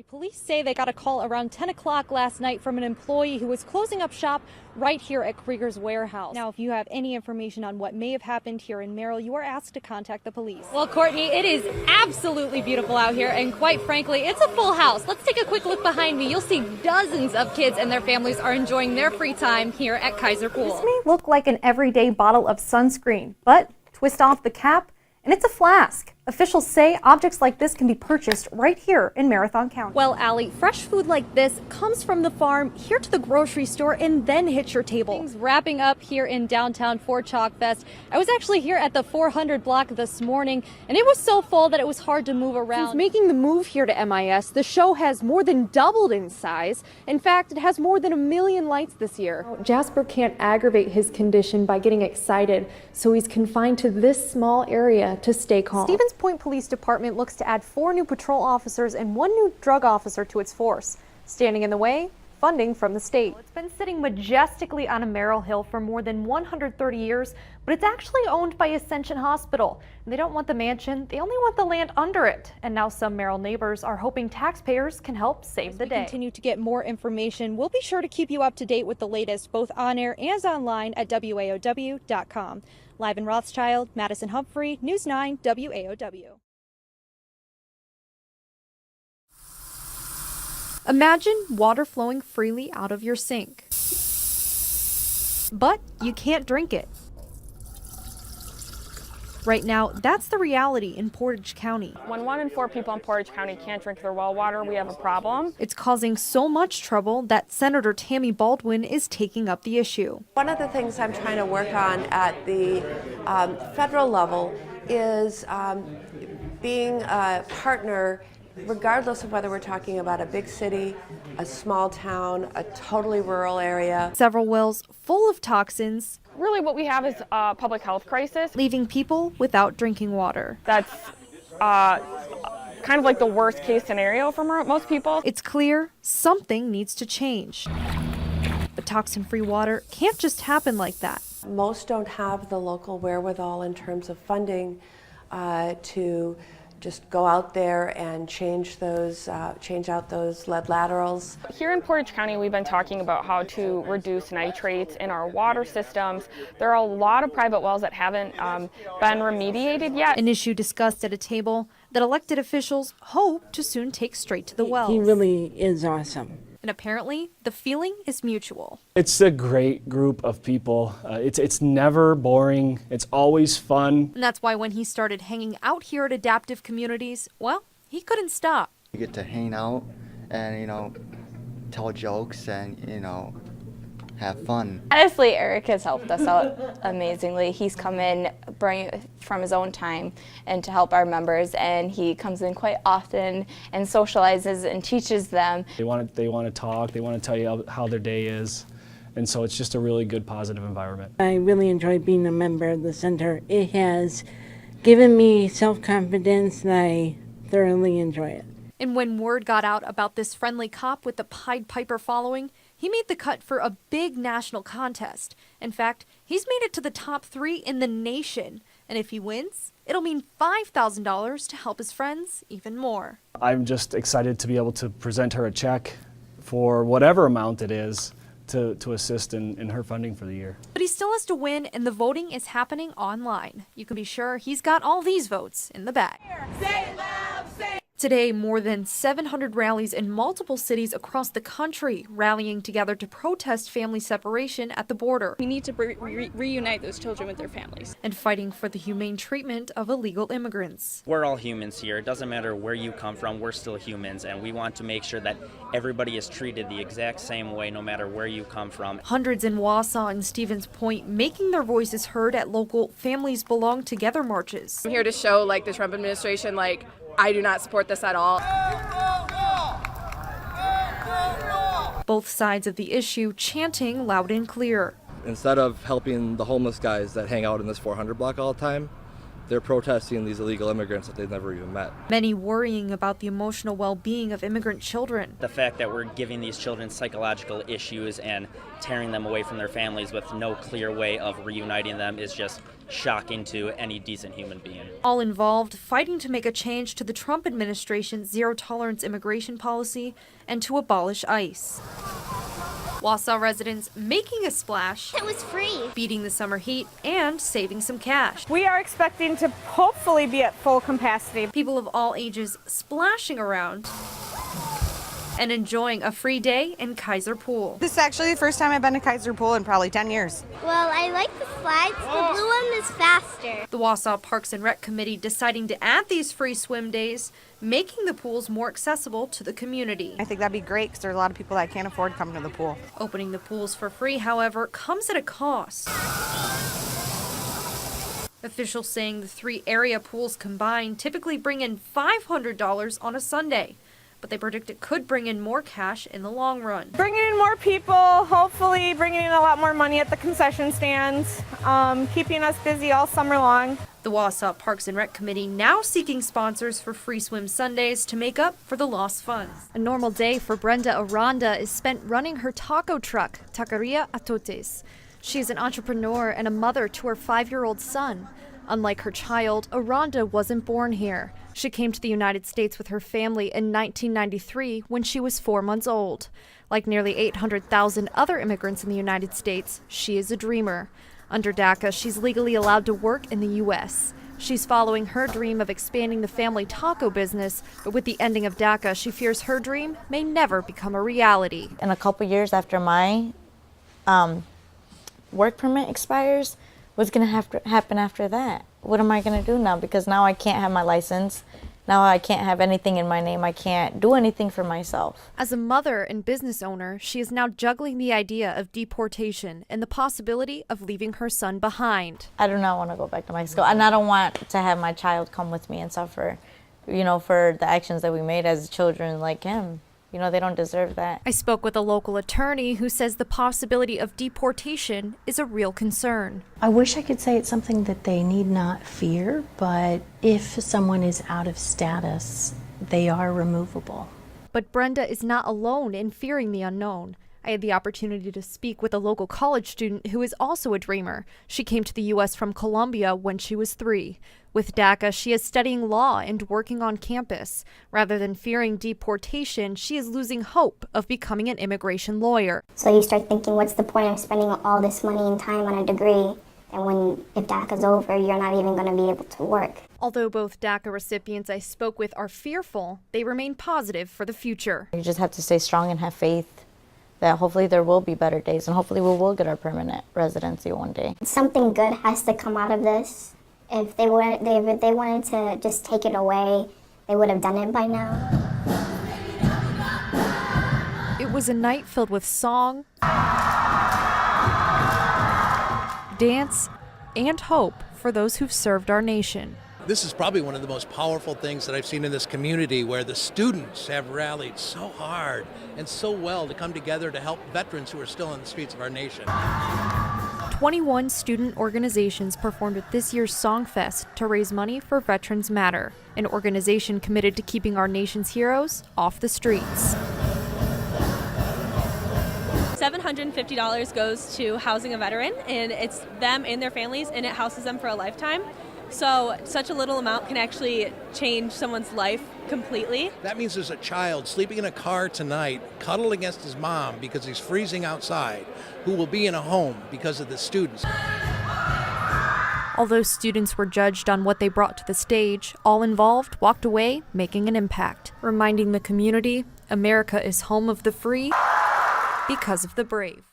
Police say they got a call around 10 o'clock last night from an employee who was closing up shop right here at Krieger's warehouse. Now, if you have any information on what may have happened here in Merrill, you are asked to contact the police. Well, Courtney, it is absolutely beautiful out here, and quite frankly, it's a full house. Let's take a quick look behind me. You'll see dozens of kids and their families are enjoying their free time here at Kaiser Pool. This may look like an everyday bottle of sunscreen, but twist off the cap, and it's a flask. Officials say objects like this can be purchased right here in Marathon County. Well, Allie, fresh food like this comes from the farm here to the grocery store and then hits your table. Things wrapping up here in downtown for Chalk Fest. I was actually here at the 400 block this morning, and it was so full that it was hard to move around. Since making the move here to MIS, the show has more than doubled in size. In fact, it has more than 1 million lights this year. Jasper can't aggravate his condition by getting excited, so he's confined to this small area to stay calm. Stevens Point Police Department looks to add 4 new patrol officers and 1 new drug officer to its force. Standing in the way, funding from the state. It's been sitting majestically on a Merrill Hill for more than 130 years, but it's actually owned by Ascension Hospital. They don't want the mansion, they only want the land under it. And now some Merrill neighbors are hoping taxpayers can help save the day. Continue to get more information. We'll be sure to keep you up to date with the latest, both on air and online at WAOW.com. Live in Rothschild, Madison Humphrey, News 9 WAOW. Imagine water flowing freely out of your sink, but you can't drink it. Right now, that's the reality in Portage County. When 1 in 4 people in Portage County can't drink their well water, we have a problem. It's causing so much trouble that Senator Tammy Baldwin is taking up the issue. One of the things I'm trying to work on at the federal level is being a partner, regardless of whether we're talking about a big city, a small town, a totally rural area. Several wells full of toxins. Really what we have is a public health crisis. Leaving people without drinking water. That's kind of like the worst case scenario for most people. It's clear something needs to change. But toxin-free water can't just happen like that. Most don't have the local wherewithal in terms of funding to just go out there and change out those lead laterals. Here in Portage County, we've been talking about how to reduce nitrates in our water systems. There are a lot of private wells that haven't been remediated yet. An issue discussed at a table that elected officials hope to soon take straight to the wells. He really is awesome. And apparently, the feeling is mutual. It's a great group of people. It's never boring. It's always fun. And that's why when he started hanging out here at Adaptive Communities, well, he couldn't stop. You get to hang out and, tell jokes and, have fun. Honestly, Eric has helped us out amazingly. He's come in from his own time and to help our members, and he comes in quite often and socializes and teaches them. They want to talk. They want to tell you how their day is, and so it's just a really good, positive environment. I really enjoy being a member of the center. It has given me self-confidence, and I thoroughly enjoy it. And when word got out about this friendly cop with the Pied Piper following, he made the cut for a big national contest. In fact, he's made it to the top 3 in the nation. And if he wins, it'll mean $5,000 to help his friends even more. I'm just excited to be able to present her a check for whatever amount it is to assist in her funding for the year. But he still has to win, and the voting is happening online. You can be sure he's got all these votes in the bag. Say it loud, say it. Today, more than 700 rallies in multiple cities across the country rallying together to protest family separation at the border. We need to reunite those children with their families. And fighting for the humane treatment of illegal immigrants. We're all humans here. It doesn't matter where you come from, we're still humans, and we want to make sure that everybody is treated the exact same way no matter where you come from. Hundreds in Wausau and Stevens Point making their voices heard at local Families Belong Together marches. I'm here to show the Trump administration, I do not support this at all. Both sides of the issue chanting loud and clear. Instead of helping the homeless guys that hang out in this 400 block all the time, they're protesting these illegal immigrants that they've never even met. Many worrying about the emotional well-being of immigrant children. The fact that we're giving these children psychological issues and tearing them away from their families with no clear way of reuniting them is just shocking to any decent human being. All involved fighting to make a change to the Trump administration's zero-tolerance immigration policy and to abolish ICE. Wausau residents making a splash. It was free. Beating the summer heat and saving some cash. We are expecting to hopefully be at full capacity. People of all ages splashing around and enjoying a free day in Kaiser Pool. This is actually the first time I've been to Kaiser Pool in probably 10 years. Well, I like the slides. The blue one is faster. The Wausau Parks and Rec Committee deciding to add these free swim days, making the pools more accessible to the community. I think that'd be great because there's a lot of people that can't afford coming to the pool. Opening the pools for free, however, comes at a cost. Officials saying the 3 area pools combined typically bring in $500 on a Sunday, but they predict it could bring in more cash in the long run. Bringing in more people, hopefully bringing in a lot more money at the concession stands, keeping us busy all summer long. The Wausau Parks and Rec Committee now seeking sponsors for free swim Sundays to make up for the lost funds. A normal day for Brenda Aranda is spent running her taco truck, Taqueria Atotes. She is an entrepreneur and a mother to her 5-year-old son. Unlike her child, Aranda wasn't born here. She came to the United States with her family in 1993 when she was 4 months old. Like nearly 800,000 other immigrants in the United States, she is a dreamer. Under DACA, she's legally allowed to work in the U.S. She's following her dream of expanding the family taco business, but with the ending of DACA, she fears her dream may never become a reality. In a couple years after my work permit expires, what's going to have to happen after that? What am I going to do now? Because now I can't have my license. Now I can't have anything in my name. I can't do anything for myself. As a mother and business owner, she is now juggling the idea of deportation and the possibility of leaving her son behind. I do not want to go back to Mexico, and I don't want to have my child come with me and suffer, for the actions that we made as children like him. They don't deserve that. I spoke with a local attorney who says the possibility of deportation is a real concern. I wish I could say it's something that they need not fear, but if someone is out of status, they are removable. But Brenda is not alone in fearing the unknown. I had the opportunity to speak with a local college student who is also a dreamer. She came to the U.S. from Colombia when she was 3. With DACA, she is studying law and working on campus. Rather than fearing deportation, she is losing hope of becoming an immigration lawyer. So you start thinking, what's the point of spending all this money and time on a degree? And if DACA's over, you're not even going to be able to work. Although both DACA recipients I spoke with are fearful, they remain positive for the future. You just have to stay strong and have faith that hopefully there will be better days, and hopefully we will get our permanent residency one day. Something good has to come out of this. If they wanted to just take it away, they would have done it by now. It was a night filled with song, dance, and hope for those who've served our nation. This is probably one of the most powerful things that I've seen in this community, where the students have rallied so hard and so well to come together to help veterans who are still on the streets of our nation. 21 student organizations performed at this year's Songfest to raise money for Veterans Matter, an organization committed to keeping our nation's heroes off the streets. $750 goes to housing a veteran, and it's them and their families, and it houses them for a lifetime. So such a little amount can actually change someone's life completely. That means there's a child sleeping in a car tonight, cuddled against his mom because he's freezing outside, who will be in a home because of the students. Although students were judged on what they brought to the stage, all involved walked away making an impact, reminding the community America is home of the free because of the brave.